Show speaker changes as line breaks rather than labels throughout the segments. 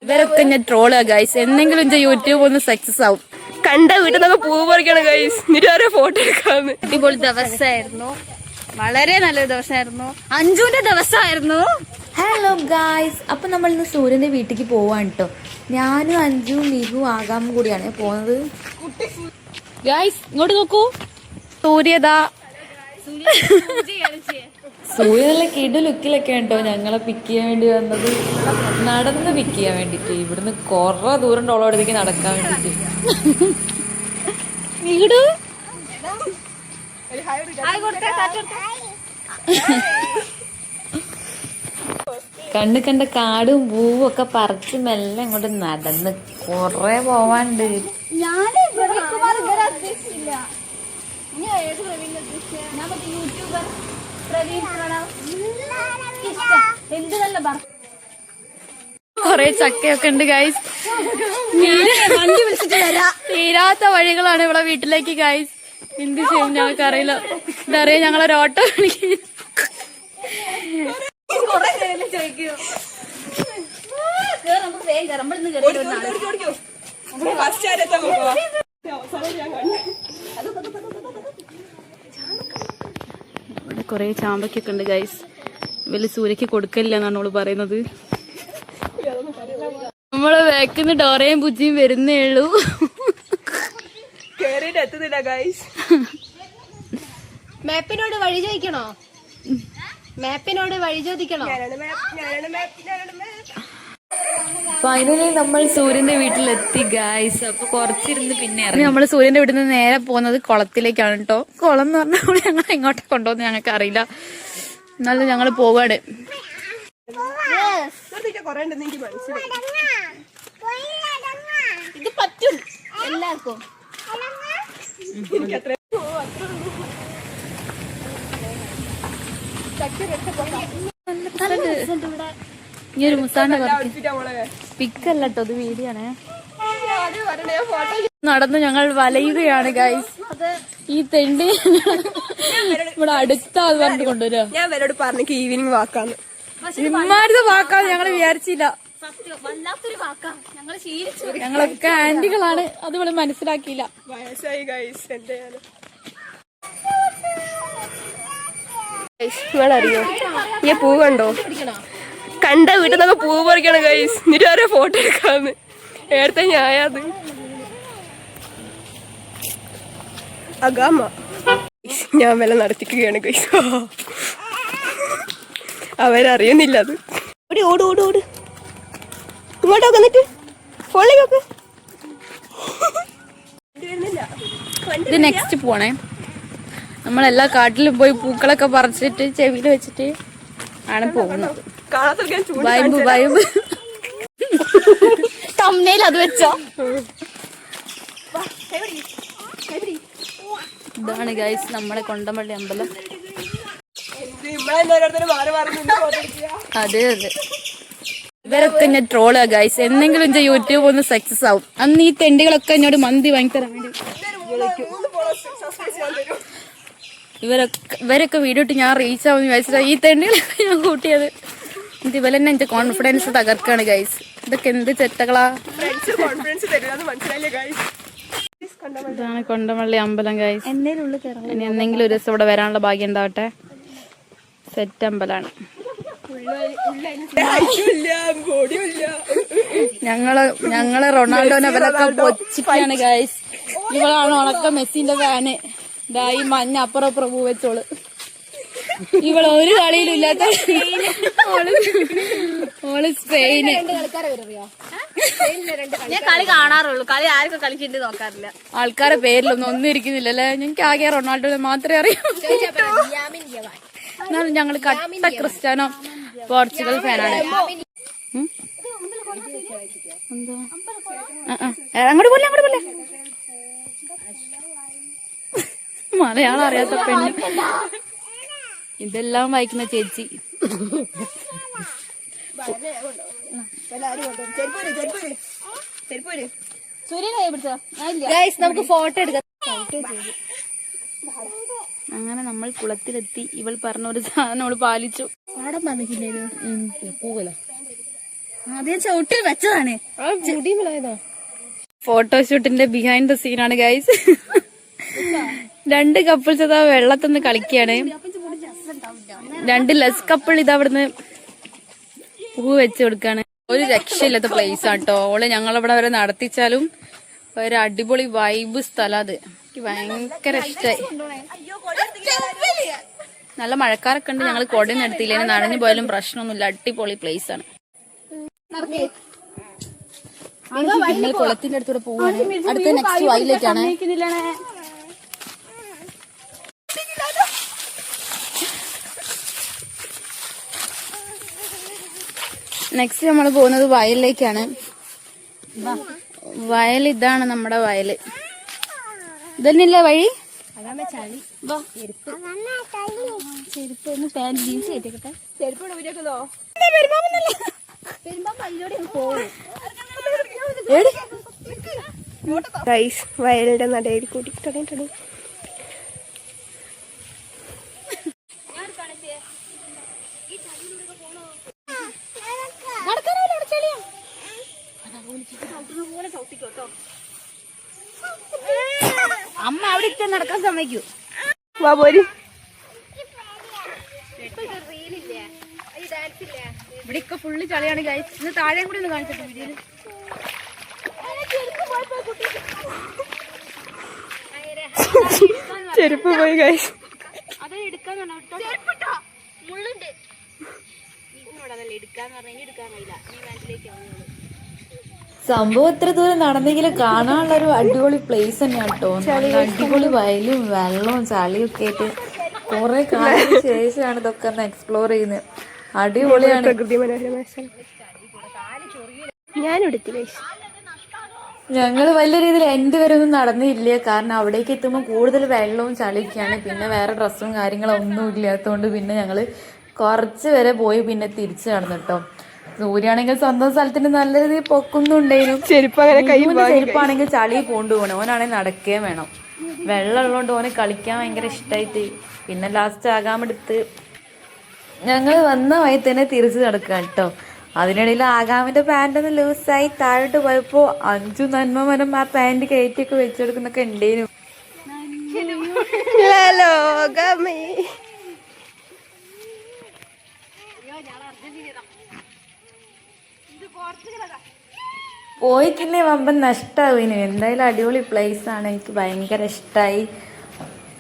ഇവരൊക്കെ ഞാൻ ട്രോളാ ഗൈസ്. എന്തെങ്കിലും യൂട്യൂബ് ഒന്ന് സക്സസ് ആവും.
കണ്ട വീട്ടിൽ നിന്നൊക്കെ പൂ പറിക്കണം ഗൈസ്. നിരാരെ ഫോട്ടോ എടുക്കാന്ന്.
അടിപൊളി ദിവസമായിരുന്നു. വളരെ നല്ലൊരു ദിവസമായിരുന്നു. അഞ്ജുവിന്റെ ദിവസമായിരുന്നു.
ഹലോ ഗായ്സ്, അപ്പൊ നമ്മൾ ഇന്ന് സൂര്യന്റെ വീട്ടിലേക്ക് പോവാണ് കേട്ടോ. ഞാനും അഞ്ജുവും മിഹു ആകാമും കൂടിയാണ് പോകുന്നത്.
ഗൈസ് ഇങ്ങോട്ട് നോക്കൂ. സൂര്യതാ
സൂര്യ നല്ല കിടു ലുക്കിലൊക്കെ ഉണ്ടോ ഞങ്ങളെ പിക്ക് ചെയ്യാൻ വേണ്ടി വന്നത്. നടന്ന് പിക്ക് ചെയ്യാൻ വേണ്ടിട്ട് ഇവിടുന്ന് കൊറേ ദൂരം ടോളോടത്തേക്ക് നടക്കാൻ വേണ്ടിട്ട്.
വീട്
കണ്ട് കണ്ട കാടും പൂവും ഒക്കെ പറിച്ച് മെല്ലെ ഇങ്ങോട്ട് നടന്ന് കൊറേ പോവാണ്ട്.
കൊറേ ചക്കയൊക്കെ ഉണ്ട് ഗൈസ്. തീരാത്ത വഴികളാണ് ഇവിടെ വീട്ടിലേക്ക് ഗൈസ്. എന്ത് ചെയ്യും ഞങ്ങൾക്ക് അറിയില്ല. ഇതറിയാം ഞങ്ങളൊരു ഓട്ടോ ഇവിടെ കൊറേ ചാമ്പക്കൊക്കെ ഉണ്ട് ഗൈസ്. വലിയ സൂര്യക്ക് കൊടുക്കലില്ല എന്നാണ് അവള് പറയുന്നത്. നമ്മള് വേക്കുന്ന ഡോറയും ബുജിയും വരുന്നേ ഉള്ളൂ.
എത്തുന്നില്ല ഗൈസ്.
മാപ്പിനോട് വഴി ചോദിക്കണോ? മാപ്പിനോട് വഴി ചോദിക്കണോ?
ഫൈനലി നമ്മൾ സൂര്യന്റെ വീട്ടിലെത്തി ഗായ്സ്. അപ്പൊ കുറച്ചിരുന്ന് പിന്നെ ഇറങ്ങി.
നമ്മള് സൂര്യന്റെ വീട്ടിൽ നിന്ന് നേരെ പോകുന്നത് കുളത്തിലേക്കാണ് കേട്ടോ. കുളം എന്ന് പറഞ്ഞാൽ ഞങ്ങൾ എങ്ങോട്ട് കൊണ്ടുപോകുന്ന ഞങ്ങൾക്ക് അറിയില്ല. എന്നാലും ഞങ്ങള് പോവാണ്.
ഇത് പറ്റും എല്ലാവർക്കും.
ഈ ഒരു മുസാണ്ട പിക്കല്ല കേട്ടോ, ഇത് വീഡിയോണ്. നടന്ന് ഞങ്ങൾ വലയുകയാണ് ഗൈസ്. ഈ തെണ്ടി ഇവിടെ അടുത്താത് പറഞ്ഞിട്ട് കൊണ്ടുവരാ.
ഞാൻ അവരോട് പറഞ്ഞു ഈവനിങ് വാക്കാന്ന്.
ഇമ്മാരുടെ വാക്കാന്ന് ഞങ്ങള് വിചാരിച്ചില്ല. ഞങ്ങളൊക്കെ ആന്റികളാണ്, അത് ഇവിടെ മനസ്സിലാക്കിയില്ല.
വയസ്സായി ഗൈസ്. നിങ്ങളറിയോ ഈ പൂ കണ്ടോ? കണ്ട വീട്ടിൽ നിന്നൊക്കെ പൂ പറിക്കണം ഗൈസ്. നിരാരെ ഫോട്ടോ എടുക്കാന്ന്. നേരത്തെ ഞായത് അഗാമ ഞാൻ വില നടത്തിക്കുകയാണ് ഗൈസ്. അവരറിയുന്നില്ല അത്. ഓടി ഓട് ഓട് ഓട് ഇങ്ങോട്ടൊക്കെ എന്നിട്ട് പൊള്ളിക്കൊക്കെ.
ഇത് നെക്സ്റ്റ് പോണേ. നമ്മളെല്ലാ കാട്ടിലും പോയി പൂക്കളൊക്കെ പറിച്ചിട്ട് ചെവിയിൽ വെച്ചിട്ട് ആണ് പോകുന്നത്. വൈബ് വൈബ് തമ്മനയിൽ അത് വെച്ചോ. ഇതാണ് ഗൈസ് നമ്മുടെ കൊണ്ടമള്ളി അമ്പലം. അതെ അതെ, ഇവരൊക്കെ ഞാൻ ട്രോളാ ഗൈസ്. എന്തെങ്കിലും യൂട്യൂബ് ഒന്ന് സക്സസ് ആവും. അന്ന് ഈ തെണ്ടികളൊക്കെ എന്നോട് മന്തി വാങ്ങിത്തരാൻ വേണ്ടി ഇവരൊക്കെ വീഡിയോ ഇട്ട് ഞാൻ റീച്ച് ആവുമെന്ന് വിചാരിച്ചിട്ടാ ഈ തെണ്ടികളൊക്കെ ഞാൻ കൂട്ടിയത്. ഇവർ തന്നെ എന്റെ കോൺഫിഡൻസ് തകർക്കാണ് ഗൈസ്. ഇതൊക്കെ എന്ത് ചെറ്റകളാ. ഇതാണ് കൊണ്ടമള്ളി അമ്പലം ഗൈസ്. ഇനി എന്തെങ്കിലും ഒരു ദിവസം ഇവിടെ വരാനുള്ള ഭാഗ്യം ഉണ്ടാവട്ടെ. സെറ്റ് അമ്പലാണ്. ഞങ്ങള് റൊണാൾഡോനെ അവരൊക്കെ പൊച്ചിക്കാണ് ഗൈസ്. ഇവളാണ് ഉണക്ക മെസ്സിന്റെ ഫാന്. ഇതാ ഈ മഞ്ഞ അപ്പുറം പൂ വെച്ചോള്. ഇവള് ഒരു കളിയിലും ഇല്ലാത്ത ഓള് സ്പെയിന്.
ഞാൻ കളി കാണാറുള്ളൂ, കളി ആരൊക്കെ കളിച്ചിട്ട് നോക്കാറില്ല.
ആൾക്കാരെ പേരിലൊന്നും ഒന്നും ഇരിക്കുന്നില്ലല്ലേ. ഞങ്ങൾക്ക് ആകെ റൊണാൾഡോനെ മാത്രമേ അറിയൂ. എന്നാലും ഞങ്ങള് കട്ട ക്രിസ്ത്യാനോ പോർച്ചുഗൽ ഫാനാണ്. അങ്ങോട്ട് പോലെ അങ്ങോട്ട് പോലെ. മലയാളം അറിയാത്ത പെണ്ണ്. ഇതെല്ലാം വായിക്കുന്ന ചേച്ചി.
നമുക്ക് ഫോട്ടോ എടുക്കാം.
അങ്ങനെ നമ്മൾ കുളത്തിലെത്തി. ഇവൾ പറഞ്ഞ ഒരു സാധനം അവള് പാലിച്ചു.
പാടം പറഞ്ഞില്ലേ?
പോകലോ ആദ്യം ചവിട്ടിൽ വെച്ചതാണ്.
മുടിയുമ്പോഴായതാ.
ഫോട്ടോഷൂട്ടിന്റെ ബിഹൈൻഡ് ദ സീനാണ് ഗൈസ്. 2 കപ്പിൾസ് അതാ വെള്ളത്തിന്ന് കളിക്കാണ്. 2 ലെസ് കപ്പിൾ ഇതാ അവിടുന്ന് പൂ വെച്ച് കൊടുക്കാണ്. ഒരു രക്ഷയില്ലാത്ത പ്ലേസ് ആട്ടോ. ഓള് ഞങ്ങളിവിടെ വരെ നടത്തിച്ചാലും ഒരു അടിപൊളി വൈബ് സ്ഥലം. അത് എനിക്ക് ഭയങ്കര ഇഷ്ടായി. നല്ല മഴക്കാരൊക്കെ ഉണ്ട്. ഞങ്ങൾ കൊടയൊന്നും എടുത്തില്ല. നനഞ്ഞു പോയാലും പ്രശ്നമൊന്നുമില്ല. അടിപൊളി പ്ലേസ് ആണ്. ഞങ്ങൾ കുളത്തിന്റെ അടുത്തൂടെ പോവാണ്. അടുത്ത നെക്സ്റ്റ് വയലിലേക്കാണ്. നെക്സ്റ്റ് നമ്മൾ പോകുന്നത് വയലിലേക്കാണ്. വയൽ ഇതാണ് നമ്മുടെ വയല്. ഇതന്നെയല്ലേ വഴി? ചെരുപ്പ് ഒന്ന് പാന്റ് ജീൻസ് കയറ്റിക്കട്ടെ.
വയലിന്റെ നടയിൽ കൂടി തുടങ്ങി.
അമ്മ അവിടെ ഇട്ട് നടക്കാൻ സമ്മതിക്കൂ.
വാ പോരി.
ഇവിടെയൊക്കെ ഫുള്ള് ചളിയാണ് ഗൈസ്. ഇന്ന് താഴെയും കൂടി ഒന്ന് കാണിച്ചിട്ട് വീഡിയോയില്.
ചെരുപ്പ് പോയി ഗൈസ്.
അത് എടുക്കാന്ന്
സംഭവം ഇത്ര ദൂരം നടന്നെങ്കിലും കാണാനുള്ള ഒരു അടിപൊളി പ്ലേസ് തന്നെയാണ് കേട്ടോ. നല്ല അടിപൊളി വയലും വെള്ളവും ചളിയും ഒക്കെ ആയിട്ട് കുറെ കാലത്തിന് ശേഷമാണ് ഇതൊക്കെ ഒന്ന് എക്സ്പ്ലോർ ചെയ്യുന്നത്. അടിപൊളിയാണ്.
പ്രകൃതി മനോഹരമായ സ്ഥലം. ഞാനെടുത്തില്ല.
ഞങ്ങള് വലിയ രീതിയിൽ എൻഡ് വരെ ഒന്നും നടന്നില്ല. കാരണം അവിടേക്ക് എത്തുമ്പോൾ കൂടുതൽ വെള്ളവും ചളിയൊക്കെയാണ്. പിന്നെ വേറെ ഡ്രസ്സും കാര്യങ്ങളും ഒന്നും ഇല്ലാത്തതുകൊണ്ട് പിന്നെ ഞങ്ങള് കുറച്ച് വരെ പോയി പിന്നെ തിരിച്ചു നടന്നു കേട്ടോ. സൂര്യാണെങ്കിൽ സ്വന്തം സ്ഥലത്തിന് നല്ല രീതിയിൽ പൊക്കുന്നുണ്ടായിരുന്നു. ചെരുപ്പാണെങ്കിൽ ചളി പോണ്ടു പോകണം. ഓനാണെങ്കിൽ നടക്കുകയും വേണം. വെള്ളം ഉള്ളതുകൊണ്ട് ഓന് കളിക്കാൻ ഭയങ്കര ഇഷ്ടമായിട്ട് പിന്നെ ലാസ്റ്റ് ആകാമെടുത്ത് ഞങ്ങൾ വന്ന വഴി തന്നെ തിരിച്ചു നടക്കുക കേട്ടോ. അതിനിടയിൽ ആകാമിന്റെ പാന്റ് ഒന്ന് ലൂസായി താഴോട്ട് പോയപ്പോ 5 നന്മമരം ആ പാന്റ് കയറ്റിയൊക്കെ വെച്ചെടുക്കുന്നൊക്കെ ഉണ്ടേനു. പോയിക്കില്ലേ വമ്പൻ നഷ്ടാവിന്. എന്തായാലും അടിപൊളി പ്ലേസ് ആണ്. എനിക്ക് ഭയങ്കര ഇഷ്ടമായി.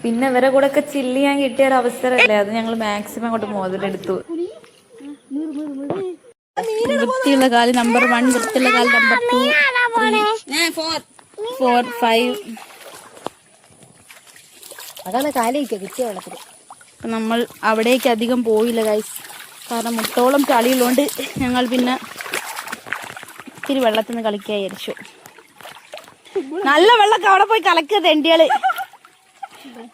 പിന്നെ ഇവരെ കൂടെ ഒക്കെ ചില്ല് ചെയ്യാൻ കിട്ടിയ ഒരു അവസരമല്ലേ, അത് ഞങ്ങൾ മാക്സിമം അങ്ങോട്ട് മുതലെടുത്തു.
വൃത്തിയുള്ള കാല് നമ്പർ 1, വൃത്തിയുള്ള കാല് നമ്പർ 2, 3, 4, 5.
അതാണ് കാലിരിക്കുക കിട്ടിയ വെള്ളത്തിൽ.
നമ്മൾ അവിടേക്ക് അധികം പോയില്ല ഗൈസ്. കാരണം മുട്ടോളം ചളിയുള്ളതുകൊണ്ട് ഞങ്ങൾ പിന്നെ ഇത്തിരി വെള്ളത്തിൽ നിന്ന് കളിക്കാൻ വിചാരിച്ചു. നല്ല വെള്ളമൊക്കെ അവിടെ പോയി കലക്കുക തെണ്ടികള്.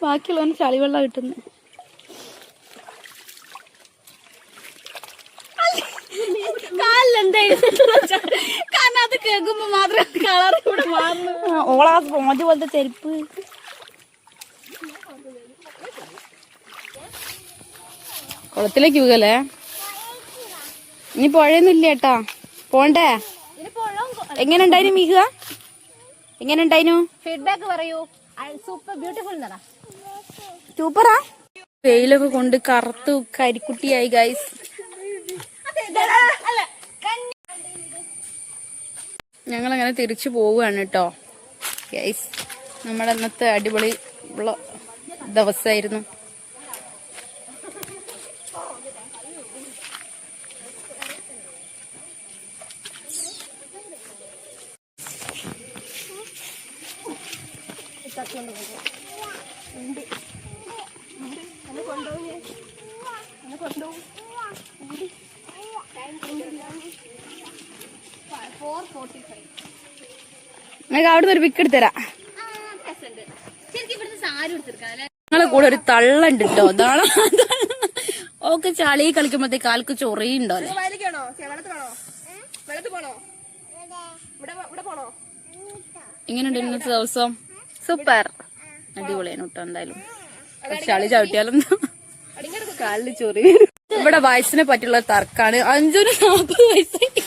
ബാക്കിയുള്ളവന് ചളി വെള്ളം കിട്ടുന്നു. കാരണം അത് കേൾക്കുമ്പോ മാത്രം കളർ ഇവിടെ മാറുന്നു. ഓളാ സ്പോഞ്ച് പോലത്തെ ചെരുപ്പ്. കുളത്തിലേക്ക് വീകല്ലേ. ഇനി പുഴയൊന്നും ഇല്ല കേട്ടാ. പോണ്ടേ? എങ്ങനെ ഉണ്ടായിരുന്നു മീഹ? എങ്ങനെ ഉണ്ടായിരുന്നു?
ഫീഡ്ബാക്ക് പറയൂ. Super beautiful.
സൂപ്പറാ. വെയിലൊക്കെ കൊണ്ട് കറുത്തു കരിക്കുട്ടിയായി ഗൈസ്. ഞങ്ങളങ്ങനെ തിരിച്ചു പോവുകയാണ് കേട്ടോ ഗൈസ്. നമ്മുടെ അന്നത്തെ അടിപൊളി ഉള്ള ദിവസമായിരുന്നു. നിങ്ങൾക്ക് അവിടെ നിന്ന് ഒരു പിക്ക് എടുത്തരാ. ഞങ്ങളെ കൂടെ ഒരു തള്ളുണ്ട് കേട്ടോ. അതാണ് ഓക്കെ. ചളി കളിക്കുമ്പോഴത്തേ കാൽക്ക് ചൊറിയുണ്ടോ അല്ലേ? എങ്ങനെയുണ്ട് ഇന്നത്തെ ദിവസം? സൂപ്പർ, അടിപൊളിയാണ് കേട്ടോ. എന്തായാലും ചളി ചവിട്ടിയാലും കാലില് ചൊറി. ഇവിടെ വയസ്സിനെ പറ്റിയുള്ള തർക്കാണ്. 5-ന് 40 വയസ്സായി.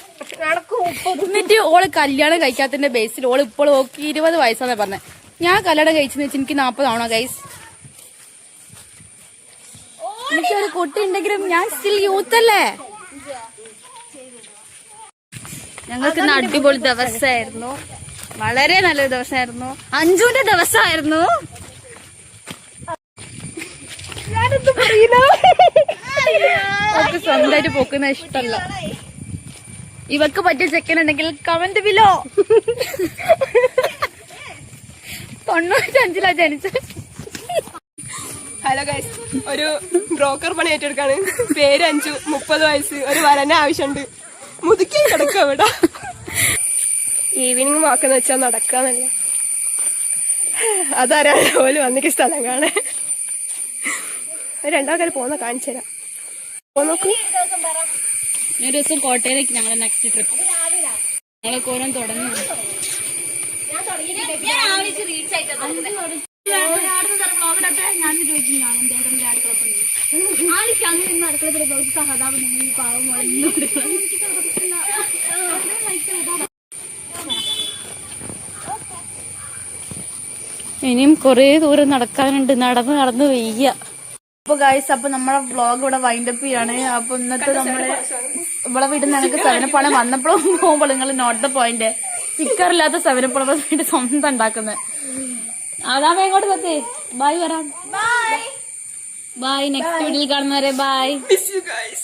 എന്നിട്ട് ഓള് കല്യാണം കഴിക്കാത്തതിന്റെ ബേസിൽ ഓള് ഇപ്പോൾ ഓക്ക് 20 വയസ്സാന്നാ പറഞ്ഞത്. ഞാൻ കല്യാണം കഴിച്ചെന്ന് വെച്ചാൽ എനിക്ക് 40 ആവണോ ഗൈസ്? എനിക്കൊരു കുട്ടി ഉണ്ടെങ്കിലും ഞാൻ സ്റ്റിൽ യൂത്ത് അല്ലേ? ഞങ്ങൾക്ക് ഇന്ന് അടിപൊളി ദിവസമായിരുന്നു, വളരെ നല്ലൊരു ദിവസമായിരുന്നു. അഞ്ജുവിന്റെ ദിവസമായിരുന്നു. അവർക്ക് സ്വന്തമായിട്ട് പൊക്കുന്ന ഇഷ്ടമല്ല. ഇവക്ക് പറ്റിയ ചെക്കനുണ്ടെങ്കിൽ കമന്റ് ബിലോ. 95 ജനിച്ചത്.
ഹലോ ഗൈസ്, ഒരു ബ്രോക്കർ പണി ഏറ്റെടുക്കാണ്. പേര് അഞ്ചു, 30 വയസ്സ്, ഒരു വരനെ ആവശ്യമുണ്ട്. മുതുക്കി കിടക്കുക ഇവിടെ. ഈവനിങ് വാക്കെന്ന് വെച്ചാൽ നടക്കാന്നല്ല. അതാരാ പോലും വന്നിക്ക് സ്ഥലം കാണാൻ. രണ്ടാൾക്കാർ പോന്ന കാണിച്ചു തരാം. നോക്കൂ,
ഒരു ദിവസം കോട്ടയിലേക്ക് ഞങ്ങൾ നെക്സ്റ്റ് ട്രിപ്പ് ഞങ്ങൾ കോരം തുടങ്ങി. ഇനിയും കൊറേ ദൂരം നടക്കാനുണ്ട്. നടന്ന് വയ്യ. അപ്പൊ ഗൈസ്, അപ്പൊ നമ്മളെ വ്ളോഗ് ഇവിടെ വൈൻഡപ്പ് ചെയ്യാണ്. അപ്പൊ ഇന്നത്തെ നമ്മള് ഇവിടെ വീട്ടിൽ ഞങ്ങൾക്ക് സെവനപ്പാണ് വന്നപ്പോഴും പോകുമ്പോൾ നിങ്ങൾ നോട്ട് ദ പോയിന്റ്. സ്റ്റിക്കർ ഇല്ലാത്ത സെവനപ്പാണ് വീട്ടിൽ സ്വന്തം ഉണ്ടാക്കുന്നത്. അതാ ഇങ്ങോട്ട് പറ്റേ. ബൈ വരാം. ബൈ. നെക്സ്റ്റ് വീഡിയോയിൽ കാണുന്നവരെ ബൈ.
Miss you guys.